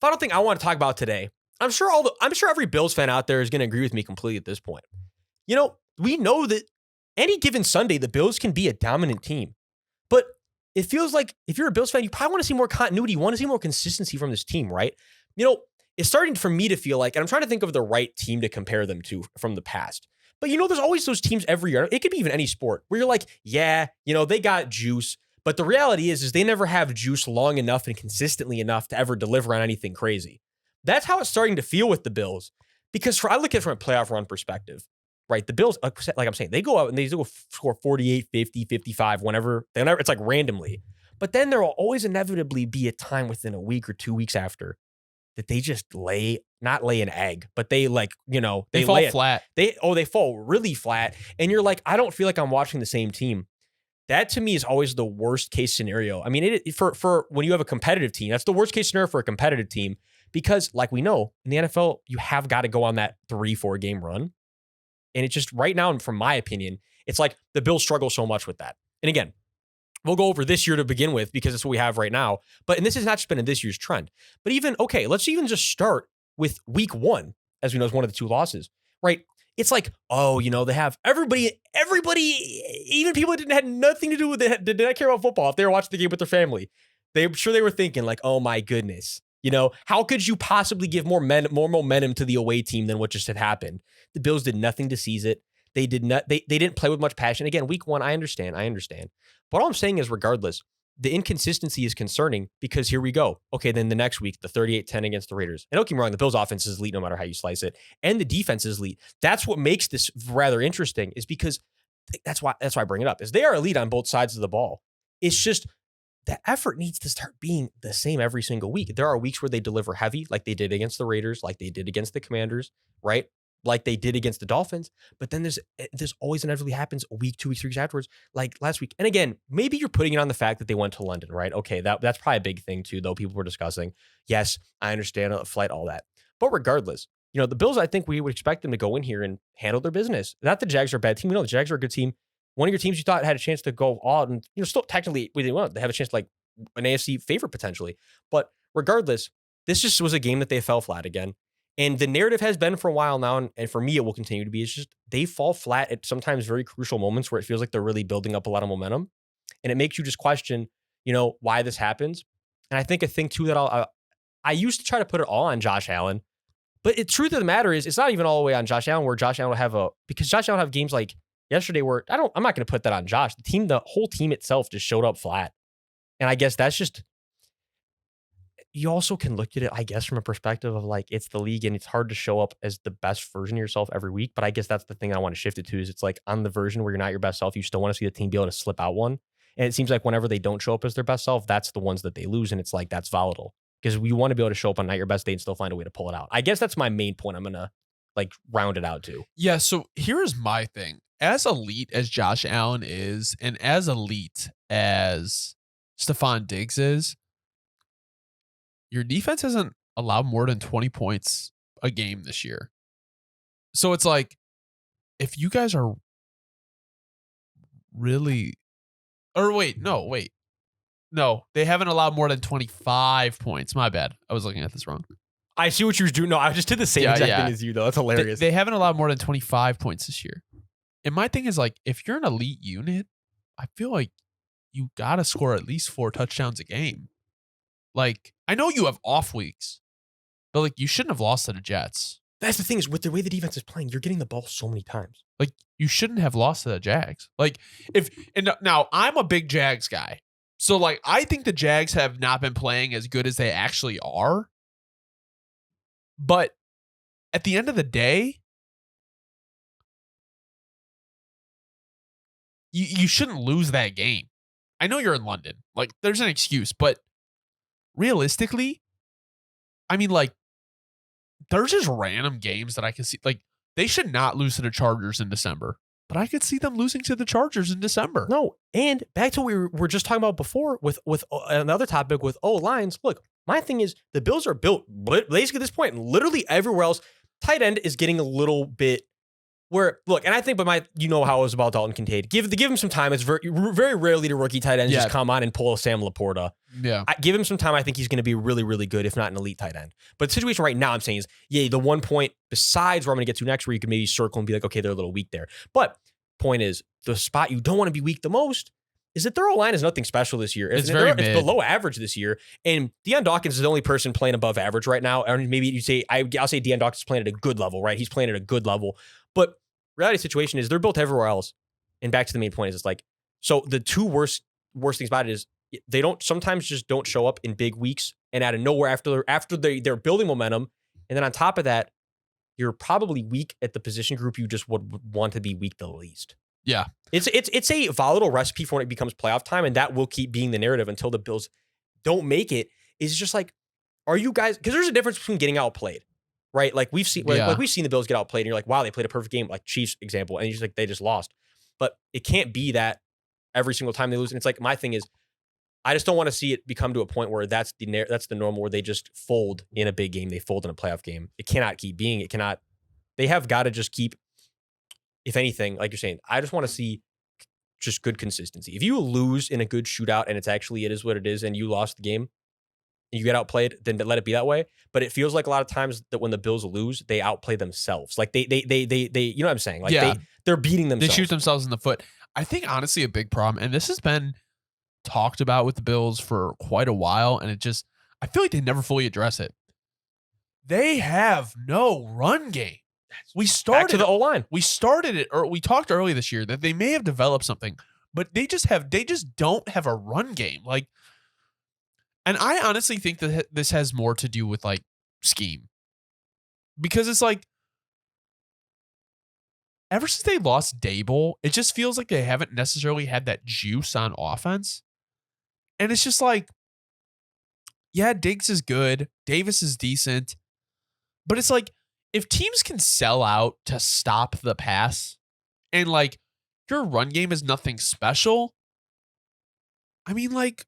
final thing I want to talk about today. I'm sure every Bills fan out there is going to agree with me completely at this point. We know that any given Sunday, the Bills can be a dominant team. But it feels like if you're a Bills fan, you probably want to see more continuity. You want to see more consistency from this team, right? It's starting for me to feel like, and I'm trying to think of the right team to compare them to from the past. But there's always those teams every year. It could be even any sport where you're like, yeah, they got juice. But the reality is they never have juice long enough and consistently enough to ever deliver on anything crazy. That's how it's starting to feel with the Bills. Because I look at it from a playoff run perspective, right? The Bills, like I'm saying, they go out and they go score 48, 50, 55, whenever it's like randomly. But then there will always inevitably be a time within a week or 2 weeks after that they just not lay an egg, but they they fall flat. They fall really flat. And you're like, I don't feel like I'm watching the same team. That to me is always the worst case scenario. I mean, for when you have a competitive team, that's the worst case scenario for a competitive team because, like we know, in the NFL, you have got to go on that 3-4 game run. And it's just right now, from my opinion, it's like the Bills struggle so much with that. And again, we'll go over this year to begin with because it's what we have right now. And this has not just been in this year's trend. But let's even just start with week 1, as we know is one of the 2 losses, right? It's like, they have everybody, even people that had nothing to do with it, did not care about football. If they were watching the game with their family, I'm sure they were thinking like, oh my goodness, how could you possibly give more momentum to the away team than what just had happened? The Bills did nothing to seize it. They did not. They didn't play with much passion. Again, week 1, I understand. But all I'm saying is, regardless, the inconsistency is concerning because here we go. Okay, then the next week, the 38-10 against the Raiders. And don't get me wrong, the Bills' offense is elite no matter how you slice it, and the defense is elite. That's what makes this rather interesting. Is because that's why I bring it up. Is they are elite on both sides of the ball. It's just the effort needs to start being the same every single week. There are weeks where they deliver heavy, like they did against the Raiders, like they did against the Commanders, right? Like they did against the Dolphins. But then there's always inevitably happens a week, 2 weeks, 3 weeks afterwards, like last week. And again, maybe you're putting it on the fact that they went to London, right? Okay, that's probably a big thing too, though people were discussing. Yes, I understand a flight, all that. But regardless, the Bills, I think we would expect them to go in here and handle their business. Not the Jags are a bad team. We know the Jags are a good team. One of your teams you thought had a chance to go on, and still technically they have a chance to like an AFC favorite potentially. But regardless, this just was a game that they fell flat again. And the narrative has been for a while now, and for me, it will continue to be, it's just they fall flat at sometimes very crucial moments where it feels like they're really building up a lot of momentum. And it makes you just question, why this happens. And I think a thing too that I used to try to put it all on Josh Allen, but the truth of the matter is it's not even all the way on Josh Allen where Josh Allen because Josh Allen have games like yesterday where I'm not going to put that on Josh. The whole team itself just showed up flat. And I guess that's just, you also can look at it, I guess, from a perspective of like, it's the league and it's hard to show up as the best version of yourself every week. But I guess that's the thing I want to shift it to is it's like on the version where you're not your best self, you still want to see the team be able to slip out one. And it seems like whenever they don't show up as their best self, that's the ones that they lose. And it's like, that's volatile because we want to be able to show up on not your best day and still find a way to pull it out. I guess that's my main point. I'm going to like round it out to. Yeah. So here's my thing. As elite as Josh Allen is, and as elite as Stephon Diggs is, your defense hasn't allowed more than 20 points a game this year. So it's like, if you guys are really, no, they haven't allowed more than 25 points. My bad. I was looking at this wrong. I see what you were doing. No, I just did the same exact thing as you, though. That's hilarious. They haven't allowed more than 25 points this year. And my thing is like, if you're an elite unit, I feel like you got to score at least 4 touchdowns a game. Like, I know you have off weeks, but like you shouldn't have lost to the Jets. That's the thing is with the way the defense is playing, you're getting the ball so many times. Like you shouldn't have lost to the Jags. Like now I'm a big Jags guy. So like, I think the Jags have not been playing as good as they actually are. But at the end of the day, you shouldn't lose that game. I know you're in London. Like there's an excuse, but realistically, I mean, like, there's just random games that I can see. Like, they should not lose to the Chargers in December, but I could see them losing to the Chargers in December. No, and back to what we were just talking about before with another topic with O-lines. Look, my thing is the Bills are built basically at this point, literally everywhere else. Tight end is getting a little bit, where look, and I think, but you know how it was about Dalton Kincaid. Give him some time. It's very, very rarely do rookie tight ends just come on and pull a Sam Laporta. Yeah. Give him some time. I think he's going to be really, really good, if not an elite tight end. But the situation right now, I'm saying is, the one point besides where I'm going to get to next, where you can maybe circle and be like, okay, they're a little weak there. But point is, the spot you don't want to be weak the most is that their O-line is nothing special this year. It's it's below average this year. And Deion Dawkins is the only person playing above average right now. Or maybe you say, I'll say Deion Dawkins is playing at a good level, right? He's playing at a good level. But reality situation is they're built everywhere else. And back to the main point is, it's like, so the two worst things about it is they sometimes just don't show up in big weeks and out of nowhere after they're building momentum. And then on top of that, you're probably weak at the position group you just would want to be weak the least. Yeah. It's a volatile recipe for when it becomes playoff time, and that will keep being the narrative until the Bills don't make it. It's just like, are you guys, because there's a difference between getting outplayed, right? Like we've seen the Bills get outplayed, and you're like, wow, they played a perfect game, like Chiefs example, and you're just like, they just lost. But it can't be that every single time they lose. And it's like, my thing is, I just don't want to see it become to a point where that's the normal, where they just fold in a big game, they fold in a playoff game. It cannot keep being. It cannot. They have got to just keep. If anything, like you're saying, I just want to see just good consistency. If you lose in a good shootout and it is what it is, and you lost the game and you get outplayed, then let it be that way. But it feels like a lot of times that when the Bills lose, they outplay themselves. Like they you know what I'm saying? Like they're beating themselves. They shoot themselves in the foot. I think honestly a big problem, and this has been talked about with the Bills for quite a while, and I feel like they never fully address it. They have no run game. We started back to the O-line. We started it, or we talked early this year that they may have developed something, but they just don't have a run game. Like, and I honestly think that this has more to do with like scheme, because it's like ever since they lost Dable, it just feels like they haven't necessarily had that juice on offense, and it's just like, yeah, Diggs is good, Davis is decent, but it's like, if teams can sell out to stop the pass and like your run game is nothing special, I mean, like,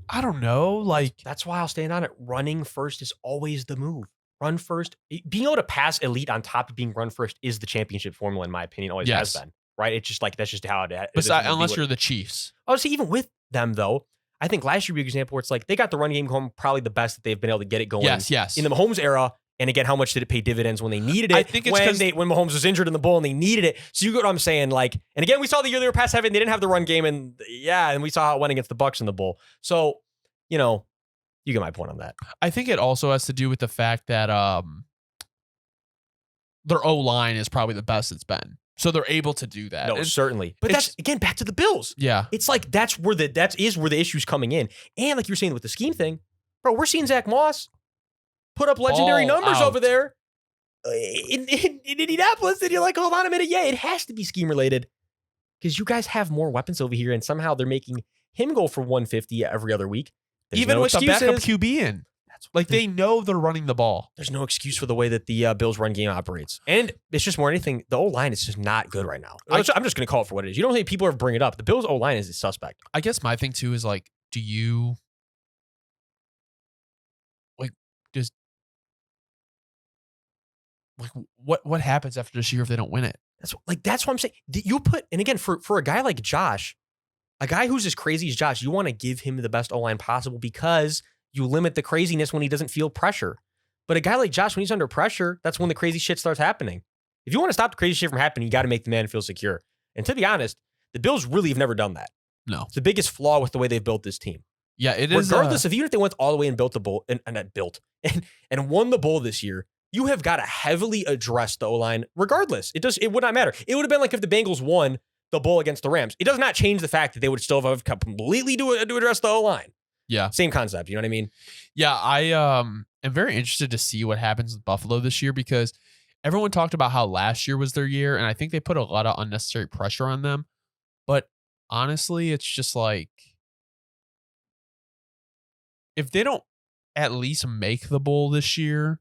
I don't know. Like, that's why I'll stand on it. Running first is always the move. Run first. Being able to pass elite on top of being run first is the championship formula, in my opinion, always has been. Right? It's just like, that's just how it is. Unless you're the Chiefs. Obviously, even with them, though, I think last year, big example where it's like they got the run game home probably the best that they've been able to get it going. Yes. In the Mahomes era. And again, how much did it pay dividends when they needed it? I think it's when Mahomes was injured in the bowl and they needed it. So you get what I'm saying? Like, and again, we saw the year they were pass heavy and they didn't have the run game, and we saw how it went against the Bucs in the bowl. So, you get my point on that. I think it also has to do with the fact that their O-line is probably the best it's been. So they're able to do that. No, certainly. But that's, again, back to the Bills. Yeah. It's like that is where the issue's coming in. And like you were saying with the scheme thing, bro, we're seeing Zach Moss put up legendary numbers over there in Indianapolis, and you're like, hold on a minute. Yeah, it has to be scheme related because you guys have more weapons over here, and somehow they're making him go for 150 every other week. Even with the backup QB in. Like, they know they're running the ball. There's no excuse for the way that the Bills run game operates. And it's just more anything. The O-line is just not good right now. I'm just going to call it for what it is. You don't think people ever bring it up. The Bills O-line is a suspect. I guess my thing, too, is like, do you just like what happens after this year if they don't win it? That's what I'm saying. You put, and again, for a guy like Josh, a guy who's as crazy as Josh, you want to give him the best O-line possible because you limit the craziness when he doesn't feel pressure. But a guy like Josh, when he's under pressure, that's when the crazy shit starts happening. If you want to stop the crazy shit from happening, you got to make the man feel secure. And to be honest, the Bills really have never done that. No. It's the biggest flaw with the way they've built this team. Yeah, it is. Regardless of even if they went all the way and built the bowl and won the bowl this year, you have got to heavily address the O-line regardless. It would not matter. It would have been like if the Bengals won the bowl against the Rams. It does not change the fact that they would still have completely to address the O-line. Yeah. Same concept. You know what I mean? Yeah, I am very interested to see what happens with Buffalo this year because everyone talked about how last year was their year, and I think they put a lot of unnecessary pressure on them. But honestly, it's just like, if they don't at least make the bowl this year,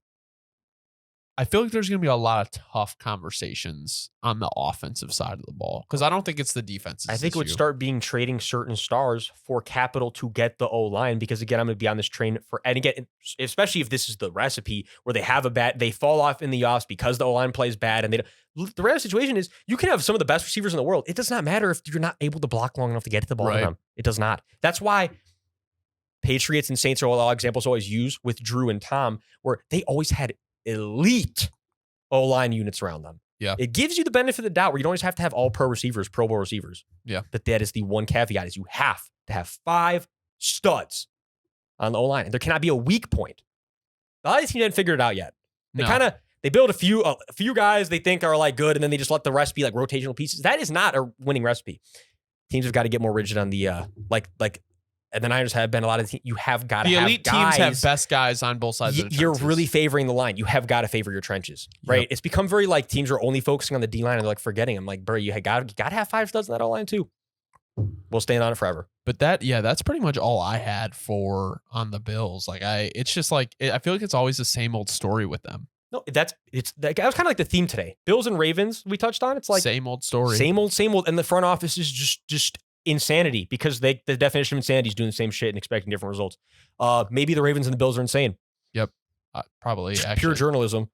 I feel like there's going to be a lot of tough conversations on the offensive side of the ball because I don't think it's the defense. I think it would start being trading certain stars for capital to get the O-line because, again, I'm going to be on this train and again, especially if this is the recipe where they fall off in the offs because the O-line plays bad. And the rare situation is you can have some of the best receivers in the world. It does not matter if you're not able to block long enough to get to the ball to them. It does not. That's why Patriots and Saints are all examples always use with Drew and Tom, where they always had elite O-line units around them. Yeah. It gives you the benefit of the doubt where you don't always have to have all pro receivers, Pro Bowl receivers. Yeah. But that is the one caveat is you have to have 5 studs on the O-line. And there cannot be a weak point. A lot of these teams haven't figured it out yet. They build a few guys they think are like good, and then they just let the rest be like rotational pieces. That is not a winning recipe. Teams have got to get more rigid on the and the Niners have been a lot of you have got to have the elite teams have best guys on both sides of the trenches. You're really favoring the line. You have got to favor your trenches, right? Yep. It's become very like teams are only focusing on the D line and they're like forgetting. I'm like, bro, you got to have 5 studs in that O-line too. We'll stand on it forever. But that's pretty much all I had for on the Bills. Like it's just like I feel like it's always the same old story with them. No, that was kind of like the theme today. Bills and Ravens we touched on. It's like same old story, same old, and the front office is just insanity because the definition of insanity is doing the same shit and expecting different results. Maybe the Ravens and the Bills are insane. Yep, probably pure journalism.